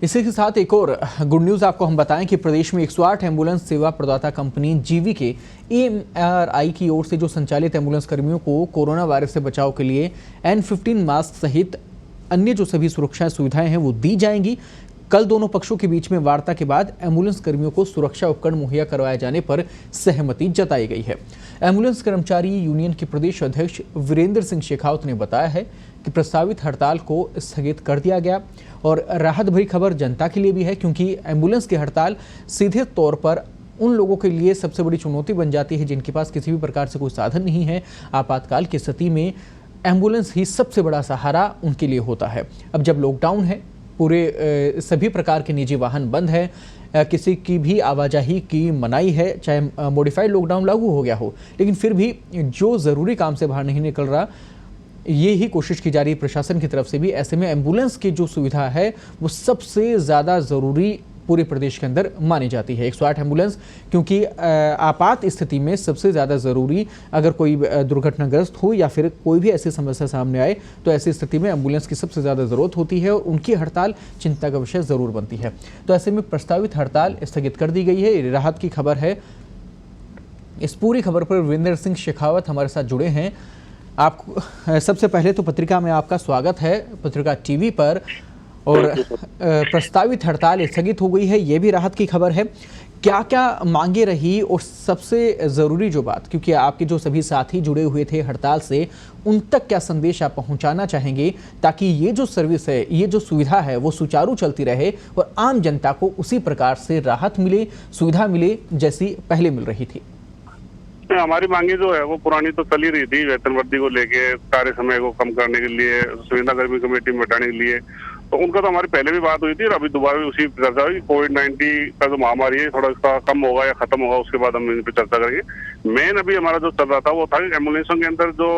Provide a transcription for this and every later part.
इसी के साथ एक और गुड न्यूज़ आपको हम बताएं कि प्रदेश में 108 एम्बुलेंस सेवा प्रदाता कंपनी जीवी के EMRI की ओर से जो संचालित एम्बुलेंस कर्मियों को कोरोना वायरस से बचाव के लिए N15 मास्क सहित अन्य जो सभी सुरक्षा सुविधाएं हैं वो दी जाएंगी। कल दोनों पक्षों के बीच में वार्ता के बाद एम्बुलेंस कर्मियों को सुरक्षा उपकरण मुहैया करवाए जाने पर सहमति जताई गई है। एम्बुलेंस कर्मचारी यूनियन के प्रदेश अध्यक्ष वीरेंद्र सिंह शेखावत ने बताया है कि प्रस्तावित हड़ताल को स्थगित कर दिया गया और राहत भरी खबर जनता के लिए भी है, क्योंकि एम्बुलेंस की हड़ताल सीधे तौर पर उन लोगों के लिए सबसे बड़ी चुनौती बन जाती है जिनके पास किसी भी प्रकार से कोई साधन नहीं है। आपातकाल की स्थिति में एम्बुलेंस ही सबसे बड़ा सहारा उनके लिए होता है। अब जब लॉकडाउन है, पूरे सभी प्रकार के निजी वाहन बंद है, किसी की भी आवाजाही की मनाही है, चाहे मॉडिफाइड लॉकडाउन लागू हो गया हो, लेकिन फिर भी जो ज़रूरी काम से बाहर नहीं निकल रहा, ये ही कोशिश की जा रही है प्रशासन की तरफ से भी। ऐसे में एम्बुलेंस की जो सुविधा है वो सबसे ज़्यादा ज़रूरी पूरे प्रदेश के अंदर मानी जाती है। 108 एम्बुलेंस, क्योंकि आपात स्थिति में सबसे ज़्यादा ज़रूरी, अगर कोई दुर्घटनाग्रस्त हो या फिर कोई भी ऐसी समस्या सामने आए तो ऐसी स्थिति में एम्बुलेंस की सबसे ज़्यादा ज़रूरत होती है और उनकी हड़ताल चिंता का विषय ज़रूर बनती है। तो ऐसे में प्रस्तावित हड़ताल स्थगित कर दी गई है। राहत की खबर है। इस पूरी खबर पर वीरेंद्र सिंह शेखावत हमारे साथ जुड़े हैं। आपको सबसे पहले तो पत्रिका में आपका स्वागत है, पत्रिका टीवी पर। और प्रस्तावित हड़ताल स्थगित हो गई है, ये भी राहत की खबर है। क्या क्या मांगे रही और सबसे ज़रूरी जो बात, क्योंकि आपके जो सभी साथी जुड़े हुए थे हड़ताल से, उन तक क्या संदेश आप पहुंचाना चाहेंगे ताकि ये जो सर्विस है, ये जो सुविधा है वो सुचारू चलती रहे और आम जनता को उसी प्रकार से राहत मिले, सुविधा मिले जैसी पहले मिल रही थी? हमारी मांगे जो है वो पुरानी तो चल ही रही थी। वेतन वृद्धि को लेके, कार्य समय को कम करने के लिए, सुविधा कर्मी कमेटी में बैठाने के लिए, तो उनका तो हमारी पहले भी बात हुई थी और अभी दोबारा भी उसी पर चर्चा हुई। कोविड-19 का जो महामारी है थोड़ा इसका कम होगा या खत्म होगा, उसके बाद हम इन पर चर्चा करेंगे। मेन अभी हमारा जो चल रहा था वो था कि एम्बुलेंसों के अंदर जो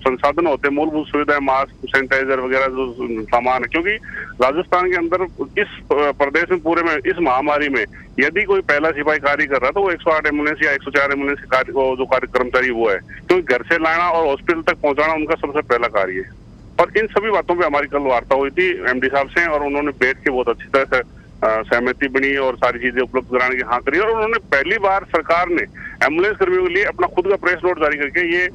संसाधन होते हैं, मूलभूत सुविधाएं, मास्क, सैनिटाइजर वगैरह जो सामान है, क्योंकि राजस्थान के अंदर इस प्रदेश में पूरे में इस महामारी में यदि कोई पहला सिपाही कार्य कर रहा तो वो 108 एम्बुलेंस या 104 एम्बुलेंस के जो कार्य कर्मचारी वो है, क्योंकि घर से लाना और हॉस्पिटल तक पहुंचाना उनका सबसे पहला कार्य है। और इन सभी बातों पे हमारी कल वार्ता हुई थी एमडी साहब से और उन्होंने बैठ के बहुत अच्छी तरह से सहमति बनी और सारी चीजें उपलब्ध कराने की हाँ करी। और उन्होंने पहली बार सरकार ने एम्बुलेंस कर्मियों के लिए अपना खुद का प्रेस नोट जारी करके ये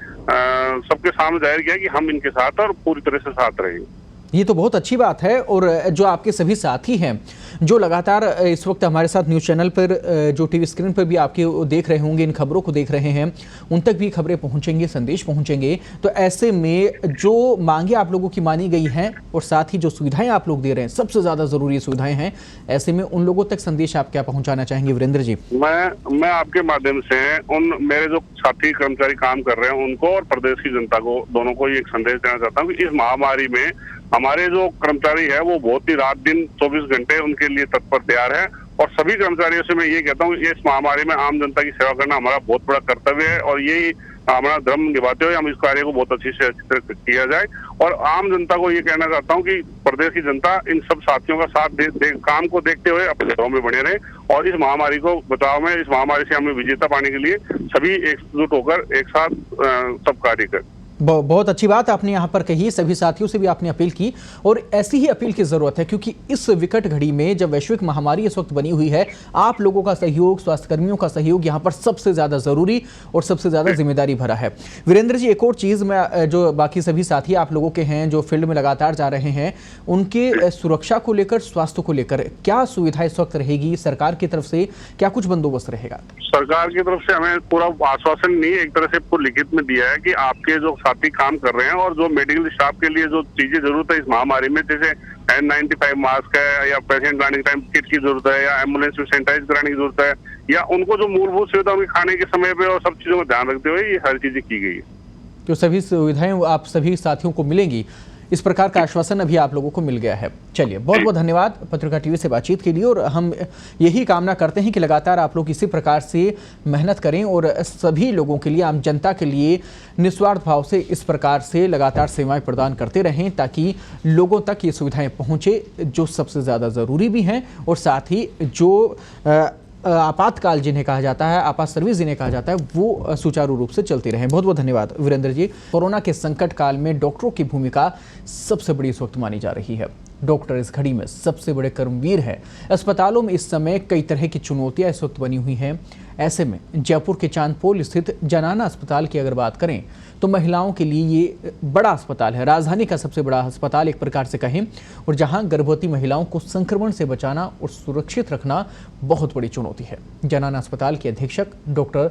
सबके सामने जाहिर किया कि हम इनके साथ और पूरी तरह से साथ रहेंगे। ये तो बहुत अच्छी बात है। और जो आपके सभी साथी हैं जो लगातार इस वक्त हमारे साथ न्यूज़ चैनल पर, जो टीवी स्क्रीन पर भी आपके देख रहे होंगे, इन खबरों को देख रहे हैं, उन तक भी खबरें पहुंचेंगे, संदेश पहुंचेंगे। तो ऐसे में जो मांगे आप लोगों की मानी गई हैं और साथ ही जो सुविधाएं आप लोग दे रहे हैं, सबसे ज़्यादा ज़रूरी सुविधाएं हैं, ऐसे में उन लोगों तक संदेश आप क्या पहुँचाना चाहेंगे वीरेंद्र जी? मैं आपके माध्यम से उन मेरे जो साथी कर्मचारी काम कर रहे हैं उनको और प्रदेश की जनता को, दोनों को एक संदेश देना चाहता हूँ कि इस महामारी में हमारे जो कर्मचारी है वो बहुत ही रात दिन 24 घंटे उनके लिए तत्पर तैयार है। और सभी कर्मचारियों से मैं ये कहता हूँ कि इस महामारी में आम जनता की सेवा करना हमारा बहुत बड़ा कर्तव्य है और यही हमारा धर्म निभाते हुए हम इस कार्य को बहुत अच्छी तरह किया जाए। और आम जनता को ये कहना चाहता हूँ कि प्रदेश की जनता इन सब साथियों का साथ काम को देखते हुए अपने घरों में बने रहे और इस महामारी को बचाव में, इस महामारी से हमें विजेता पाने के लिए सभी एकजुट होकर एक साथ सब कार्य करें। बहुत अच्छी बात आपने यहाँ पर कही। सभी साथियों से भी आपने अपील की और ऐसी ही अपील की ज़रूरत है, क्योंकि इस विकट घड़ी में जब वैश्विक महामारी इस वक्त बनी हुई है, आप लोगों का सहयोग, स्वास्थ्य कर्मियों का सहयोग यहाँ पर सबसे ज़्यादा ज़रूरी और सबसे ज़्यादा जिम्मेदारी भरा है। वीरेंद्र जी, एक और चीज़ में, जो बाकी सभी साथी आप लोगों के हैं जो फील्ड में लगातार जा रहे हैं, उनके सुरक्षा को लेकर, स्वास्थ्य को लेकर क्या सुविधा इस वक्त रहेगी? सरकार की तरफ से क्या कुछ बंदोबस्त रहेगा? सरकार की तरफ से हमें पूरा आश्वासन नहीं, एक तरह से लिखित में दिया है कि आपके जो साथी काम कर रहे हैं और जो मेडिकल स्टाफ के लिए जो चीजें जरूरत है इस महामारी में, जैसे N95 मास्क है या पेशेंट लाने के टाइम किट की जरूरत है या एम्बुलेंस में सैनिटाइज कराने की जरूरत है या उनको जो मूलभूत सुविधा उनके खाने के समय पे और सब चीजों का ध्यान रखते हुए ये हर चीजें की गई है। तो सभी सुविधाएं आप सभी साथियों को मिलेंगी, इस प्रकार का आश्वासन अभी आप लोगों को मिल गया है। चलिए, बहुत बहुत धन्यवाद पत्रिका टीवी से बातचीत के लिए और हम यही कामना करते हैं कि लगातार आप लोग इसी प्रकार से मेहनत करें और सभी लोगों के लिए, आम जनता के लिए निस्वार्थ भाव से इस प्रकार से लगातार सेवाएं प्रदान करते रहें ताकि लोगों तक ये सुविधाएं पहुंचे जो सबसे ज़्यादा ज़रूरी भी हैं और साथ ही जो आपातकाल जिन्हें कहा जाता है, आपात सर्विस जिन्हें कहा जाता है, वो सुचारू रूप से चलती रहे। बहुत बहुत धन्यवाद वीरेंद्र जी। कोरोना के संकट काल में डॉक्टरों की भूमिका सबसे बड़ी इस वक्त मानी जा रही है। डॉक्टर इस घड़ी में सबसे बड़े कर्मवीर हैं। अस्पतालों में इस समय कई तरह की चुनौतियां इस वक्त बनी हुई हैं। ऐसे में जयपुर के चांदपोल स्थित जनाना अस्पताल की अगर बात करें तो महिलाओं के लिए ये बड़ा अस्पताल है, राजधानी का सबसे बड़ा अस्पताल एक प्रकार से कहें, और जहां गर्भवती महिलाओं को संक्रमण से बचाना और सुरक्षित रखना बहुत बड़ी चुनौती है। जनाना अस्पताल के अधीक्षक डॉक्टर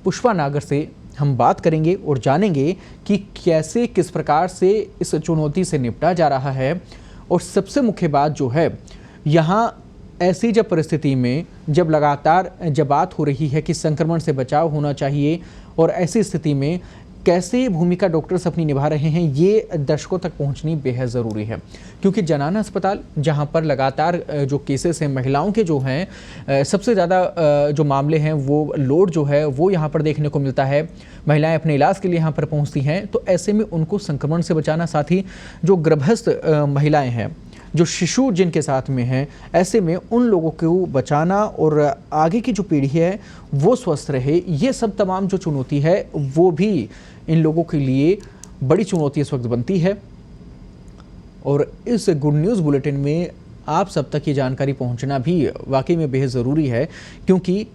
पुष्पा नागर से हम बात करेंगे और जानेंगे कि कैसे किस प्रकार से इस चुनौती से निपटा जा रहा है। और सबसे मुख्य बात जो है, यहाँ ऐसी जब परिस्थिति में जब लगातार जब बात हो रही है कि संक्रमण से बचाव होना चाहिए और ऐसी स्थिति में कैसे भूमिका डॉक्टर्स अपनी निभा रहे हैं, ये दर्शकों तक पहुंचनी बेहद ज़रूरी है। क्योंकि जनाना अस्पताल जहां पर लगातार जो केसेस हैं महिलाओं के जो हैं, सबसे ज़्यादा जो मामले हैं वो लोड जो है वो यहाँ पर देखने को मिलता है। महिलाएं अपने इलाज के लिए यहाँ पर पहुँचती हैं, तो ऐसे में उनको संक्रमण से बचाना, साथ ही जो गर्भस्थ महिलाएँ हैं, जो शिशु जिनके साथ में हैं, ऐसे में उन लोगों को बचाना और आगे की जो पीढ़ी है वो स्वस्थ रहे, ये सब तमाम जो चुनौती है वो भी इन लोगों के लिए बड़ी चुनौती इस वक्त बनती है। और इस गुड न्यूज़ बुलेटिन में आप सब तक ये जानकारी पहुंचना भी वाकई में बेहद ज़रूरी है, क्योंकि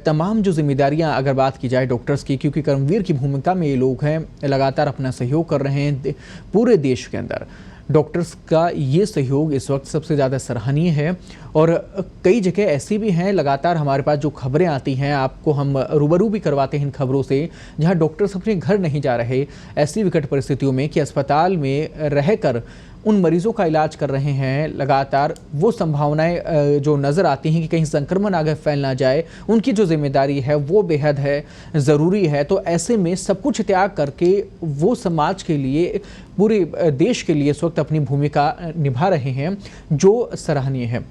तमाम जो जिम्मेदारियां अगर बात की जाए डॉक्टर्स की, क्योंकि कर्मवीर की भूमिका में ये लोग हैं, लगातार अपना सहयोग कर रहे हैं पूरे देश के अंदर। डॉक्टर्स का ये सहयोग इस वक्त सबसे ज़्यादा सराहनीय है। और कई जगह ऐसी भी हैं, लगातार हमारे पास जो खबरें आती हैं, आपको हम रूबरू भी करवाते हैं इन खबरों से, जहां डॉक्टर्स अपने घर नहीं जा रहे ऐसी विकट परिस्थितियों में कि अस्पताल में रहकर उन मरीजों का इलाज कर रहे हैं। लगातार वो संभावनाएं जो नज़र आती हैं कि कहीं संक्रमण आगे फैल ना जाए, उनकी जो जिम्मेदारी है वो बेहद है ज़रूरी है। तो ऐसे में सब कुछ त्याग करके वो समाज के लिए, पूरे देश के लिए इस वक्त अपनी भूमिका निभा रहे हैं, जो सराहनीय है।